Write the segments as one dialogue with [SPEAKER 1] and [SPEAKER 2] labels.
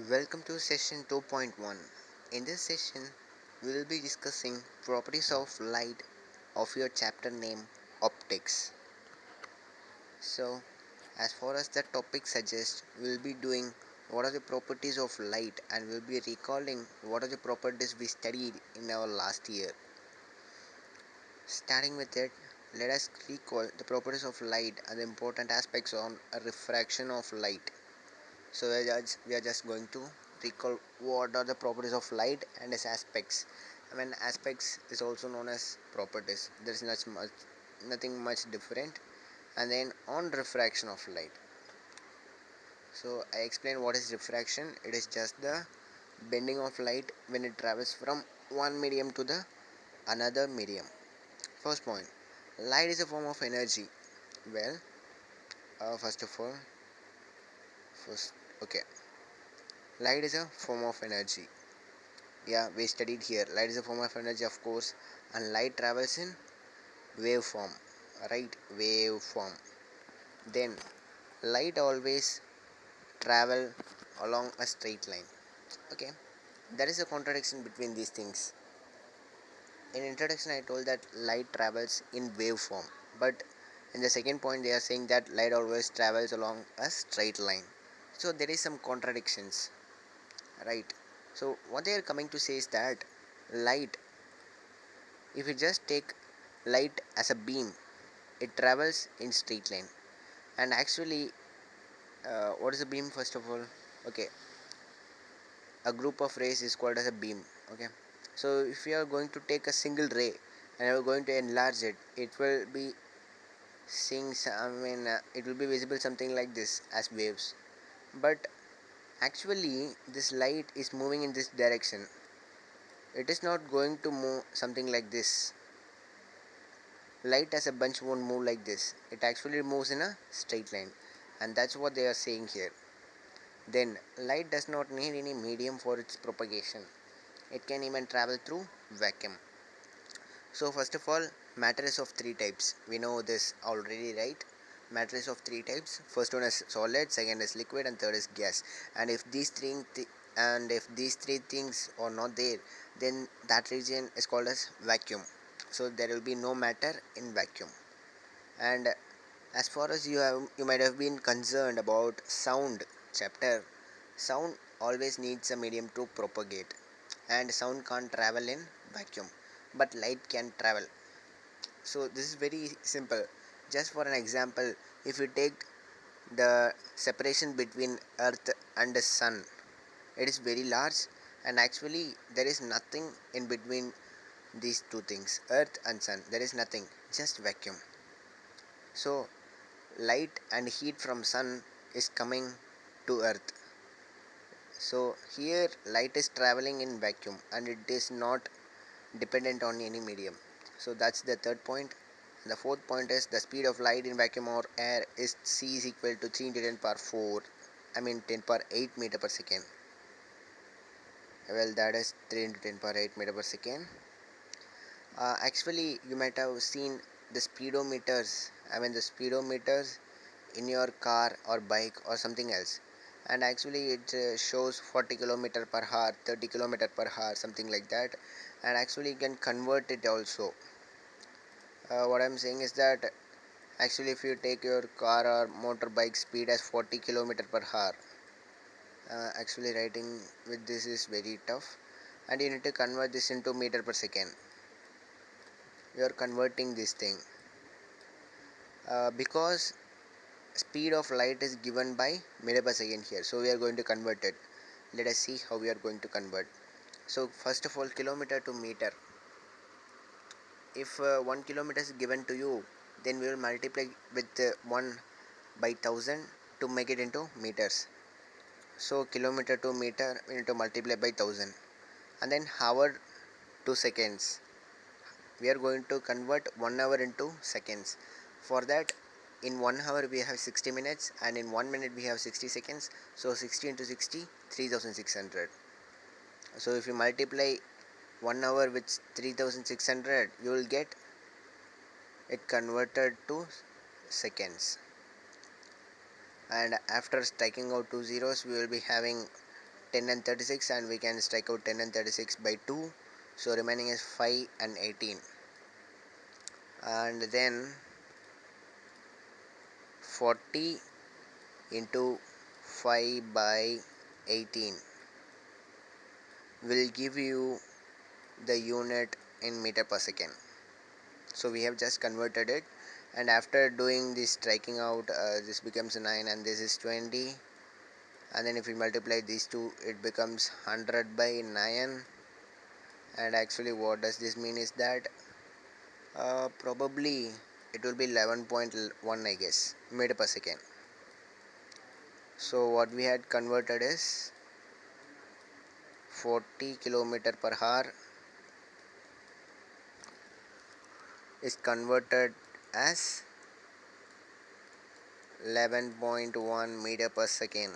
[SPEAKER 1] Welcome to session 2.1. In this session, we will be discussing properties of light of your chapter name optics. So, as far as the topic suggests, we will be doing what are the properties of light and we will be recalling what are the properties we studied in our last year. Starting with it, let us recall the properties of light and the important aspects on a refraction of light. So we are just going to recall what are the properties of light and its aspects. Aspects is also known as properties. There is nothing much different. And then on refraction of light. So I explain what is refraction. It is just the bending of light when it travels from one medium to the another medium. First point, light is a form of energy. Well, first of all, first okay, light is a form of energy. Yeah, we studied here light is a form of energy, of course, and light travels in waveform, right? Waveform. Then light always travel along a straight line. Okay, there is a contradiction between these things. In introduction I told that light travels in waveform, but in the second point they are saying that light always travels along a straight line. So there is some contradictions, right? So what they are coming to say is that light, if you just take light as a beam, it travels in straight line. And actually, what is a beam first of all? Okay, a group of rays is called as a beam. Okay, so if you are going to take a single ray and you are going to enlarge it, it will be seeing. It will be visible something like this as waves. But actually, this light is moving in this direction. It is not going to move something like this. Light as a bunch won't move like this. It actually moves in a straight line, and that's what they are saying here. Then light does not need any medium for its propagation. It can even travel through vacuum. So first of all, matter is of three types. We know this already, right? Matter is of three types. First one is solid, second is liquid, and third is gas. And if these three things are not there, then that region is called as vacuum. So there will be no matter in vacuum. And as far as you might have been concerned about sound chapter, sound always needs a medium to propagate, and sound can't travel in vacuum, but light can travel. So this is very simple. Just for an example, if you take the separation between earth and the sun, it is very large, and actually there is nothing in between these two things, earth and sun. There is nothing, just vacuum. So light and heat from sun is coming to earth. So here light is traveling in vacuum and it is not dependent on any medium. So that's the third point. The fourth point is the speed of light in vacuum or air is c is equal to 3 into 10 power 4, 10 power 8 meter per second. Well, that is 3 into 10 power 8 meter per second. Actually you might have seen the speedometers, the speedometers in your car or bike or something else, and actually it shows 40 kilometer per hour, 30 kilometer per hour, something like that. And actually you can convert it also. What I'm saying is that actually if you take your car or motorbike speed as 40 kilometer per hour, actually writing with this is very tough, and you need to convert this into meter per second. You are converting this thing, because speed of light is given by meter per second here, so we are going to convert it. Let us see how we are going to convert. So first of all, kilometer to meter. If 1 kilometer is given to you, then we will multiply with 1 by 1000 to make it into meters. So kilometer to meter we need to multiply by 1000. And then hour to seconds, we are going to convert 1 hour into seconds. For that, in 1 hour we have 60 minutes, and in 1 minute we have 60 seconds. So 60 into 60, 3600. So if you multiply 1 hour with 3600, you will get it converted to seconds. And after striking out two zeros, we will be having 10 and 36, and we can strike out 10 and 36 by 2, so remaining is 5 and 18. And then 40 into 5 by 18 will give you the unit in meter per second. So we have just converted it, and after doing this striking out, this becomes 9 and this is 20, and then if we multiply these two, it becomes 100 by 9. And actually what does this mean is that probably it will be 11.1, I guess, meter per second. So what we had converted is 40 kilometer per hour is converted as 11.1 meter per second.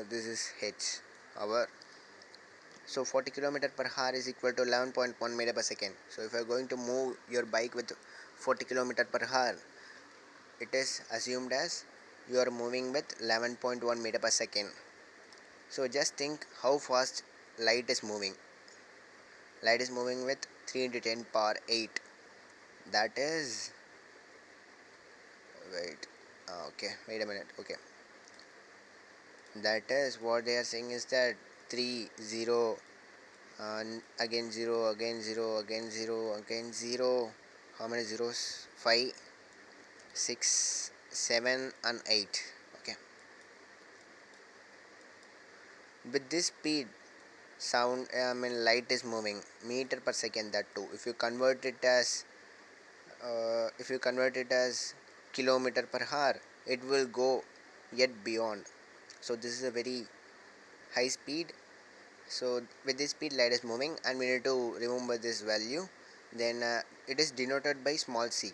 [SPEAKER 1] This is h hour. So 40 kilometer per hour is equal to 11.1 meter per second. So if you are going to move your bike with 40 kilometer per hour, it is assumed as you are moving with 11.1 meter per second. So just think how fast light is moving. Light is moving with 3 into 10 power 8. That is, wait a minute. Okay, that is what they are saying is that 3 0, again 0, again 0, again 0, again 0. How many zeros? 5, 6, 7 and 8. Okay, with this speed, light is moving meter per second, that too. If you convert it as kilometer per hour, it will go yet beyond. So this is a very high speed. So with this speed, light is moving, and we need to remember this value. Then it is denoted by small c.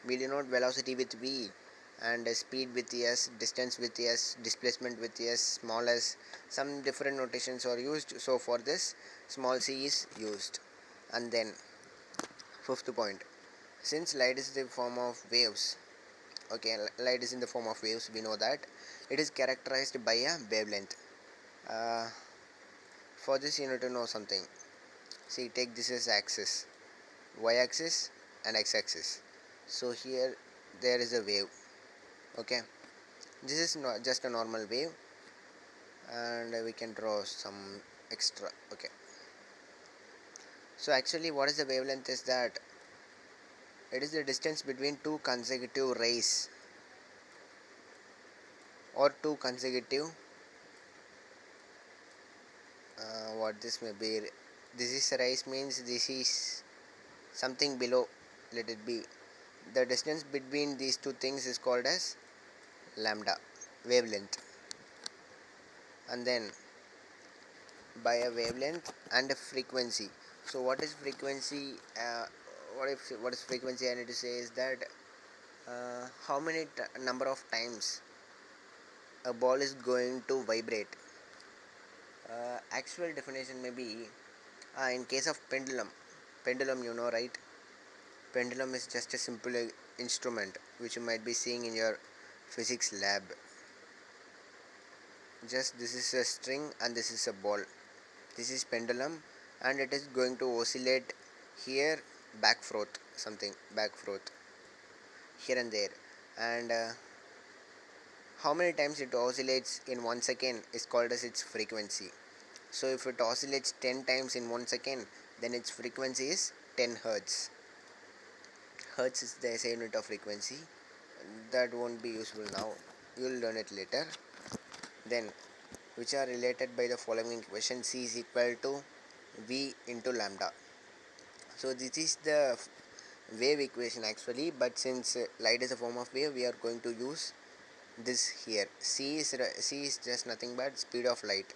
[SPEAKER 1] We denote velocity with v, and speed with s, distance with s, displacement with s, small s. Some different notations are used, so for this small c is used. And then fifth point, since light is the form of waves, okay, light is in the form of waves, we know that it is characterized by a wavelength. uh, for this you need to know something. See, take this as axis, y axis and x axis. So here there is a wave. Okay, this is not just a normal wave, and we can draw some extra. Okay, so actually what is the wavelength is that it is the distance between two consecutive rays, or two consecutive what this may be. This is rays means this is something below, let it be. The distance between these two things is called as lambda, wavelength. And then by a wavelength and a frequency. So what is frequency? What is frequency? I need to say is that how many number of times a ball is going to vibrate. Actual definition may be, in case of pendulum, you know, right? Pendulum is just a simple instrument which you might be seeing in your physics lab. Just this is a string and this is a ball. This is pendulum, and it is going to oscillate here, back forth, something back forth here and there. And how many times it oscillates in 1 second is called as its frequency. So if it oscillates 10 times in 1 second, then its frequency is 10 hertz. Hertz is the SI unit of frequency. That won't be useful now, you will learn it later. Then, which are related by the following equation: C is equal to V into lambda. So this is the wave equation actually, but since light is a form of wave, we are going to use this here. C is just nothing but speed of light,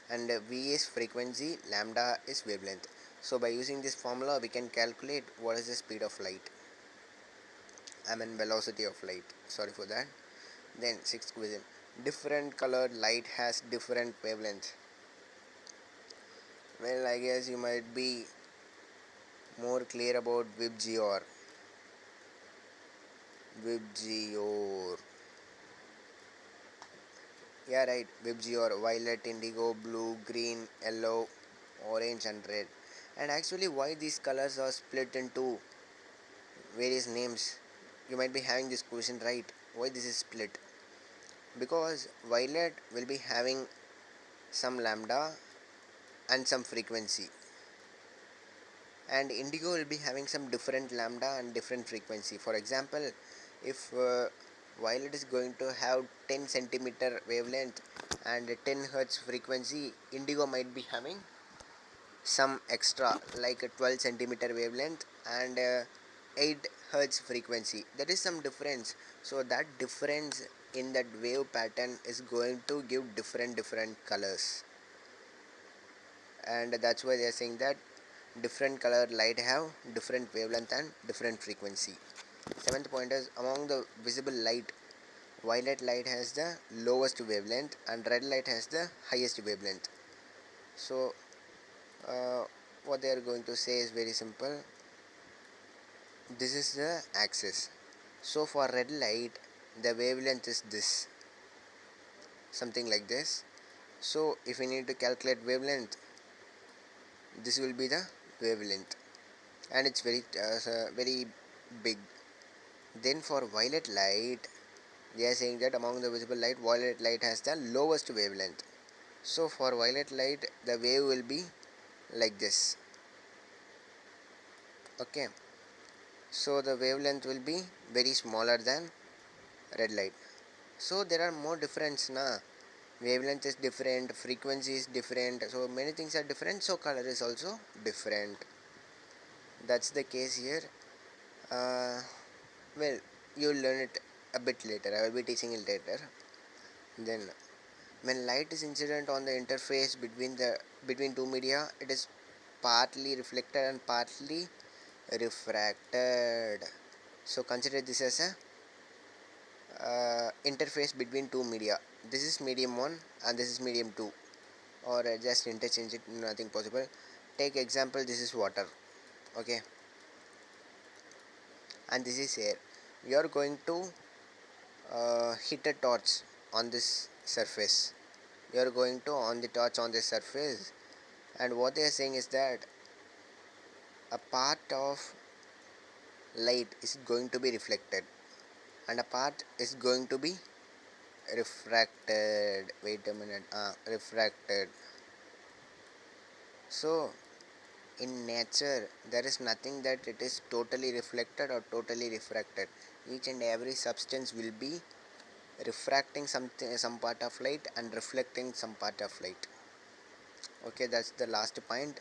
[SPEAKER 1] and V is frequency, lambda is wavelength. So by using this formula, we can calculate what is the speed of light, velocity of light, sorry for that. Then sixth question, different colored light has different wavelength. Well, I guess you might be more clear about VIBGYOR. VIBGYOR. Yeah, right. Vibgeo or violet, indigo, blue, green, yellow, orange, and red. And actually, why these colors are split into various names? You might be having this question, right? Why this is split? Because violet will be having some lambda and some frequency, and indigo will be having some different lambda and different frequency. For example, if violet is going to have 10 centimeter wavelength and 10 hertz frequency, indigo might be having some extra like a 12 centimeter wavelength and 8 hertz frequency. That is some difference. So that difference in that wave pattern is going to give different colors, and that's why they are saying that different colored light have different wavelength and different frequency. Seventh point is, among the visible light, violet light has the lowest wavelength and red light has the highest wavelength. So uh, what they are going to say is very simple. This is the axis. So for red light, the wavelength is this, something like this. So if we need to calculate wavelength, this will be the wavelength, and it's very big. Then for violet light, they are saying that among the visible light, violet light has the lowest wavelength. So for violet light, the wave will be like this. Okay. So the wavelength will be very smaller than red light. So there are more difference na. Wavelength is different, frequency is different, so many things are different, so color is also different. That's the case here. Uh, well, you'll learn it a bit later. I will be teaching it later. Then when light is incident on the interface between two media, it is partly reflected and partly refracted. So consider this as a interface between two media. This is medium 1 and this is medium 2, or just interchange it, nothing possible. Take example, this is water, okay, and this is air. You are going to hit a torch on this surface. You are going to on the torch on this surface, and what they are saying is that a part of light is going to be reflected and a part is going to be refracted. Wait a minute. Refracted. So in nature there is nothing that it is totally reflected or totally refracted. Each and every substance will be refracting some part of light and reflecting some part of light. Okay, that's the last point.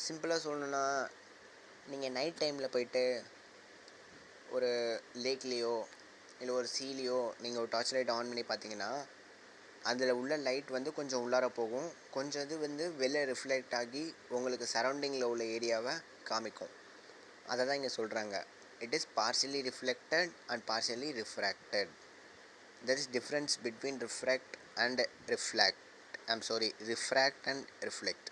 [SPEAKER 1] சிம்பிளாக சொல்லணுன்னா, நீங்கள் night டைமில் போயிட்டு ஒரு லேக்லேயோ இல்லை ஒரு சீலேயோ நீங்கள் ஒரு டார்ச் லைட் ஆன் பண்ணி பார்த்தீங்கன்னா, அதில் உள்ள லைட் வந்து கொஞ்சம் உள்ளார போகும், கொஞ்சம் இது வந்து வெளில ரிஃப்ளெக்ட் ஆகி உங்களுக்கு சரௌண்டிங்கில் உள்ள ஏரியாவை காமிக்கும். அதை தான் இங்கே சொல்கிறாங்க. It is partially reflected and partially refracted. There is difference between refract and reflect. Refract and reflect.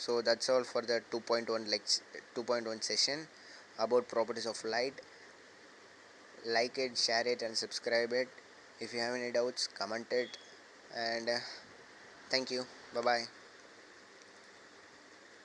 [SPEAKER 1] So that's all for the 2.1 session about properties of light. Like it, share it, and subscribe it. If you have any doubts, comment it. And thank you. Bye bye.